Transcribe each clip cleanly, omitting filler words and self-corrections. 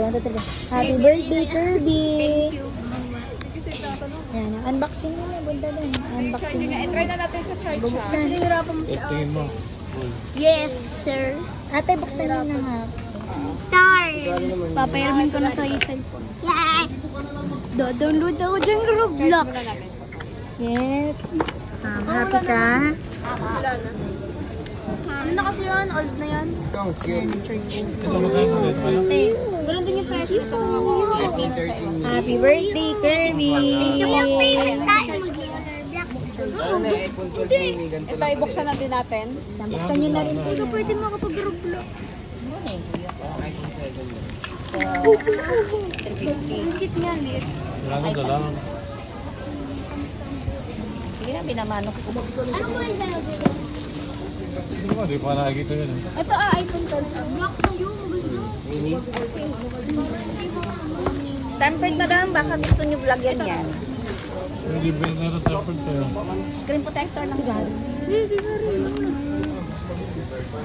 1, 2, 3. Happy birthday, Kirby! Thank you, mama. Yan, unboxing mo na, bunda din. Unboxing mo. Try na natin sa charge. Bubuksan. Hirapan mo siya. Tingin mo. Yes, sir. Ate, buksan mo na nga. Star. Papayaramin ko na sa cellphone. Yeah. Do-download ako dyan Roblox. Yes. Happy ka? Wala na. Ano na kasi yan? Old na yan. Ito magkano din pala? Ganun din yung presyo. Happy birthday, Kirby! Yung famous tayo. Ito, ibuksan na din natin. Buksan nyo na rin po. Ikaw pwede makapag-Roblox. Ang cute nga, Lir. Wala na dala. Sige na, binamano ko. Ano po yung dalawa? Hindi ko, di pa nakikita yun. Ito iPhone 12. Block na yun. Tempered na lang, baka gusto nyo vlog yan yan. Hindi ba yung nasa-support kayo? Screen protector lang yan.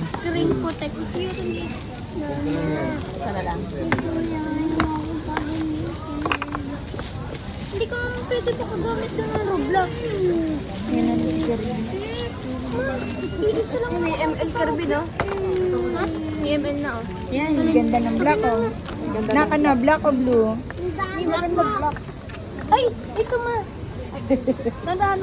Screen protector. Sana lang. Hindi ko naman pwede makagamit sa ng Roblox. Yan ang Kirby. Isa lang may ML Kirby, no? Ha? May ML na, oh. Yan, ganda ng black, oh. Naka na, black o blue? May maganda block. Ay! Ito ma! Tandaan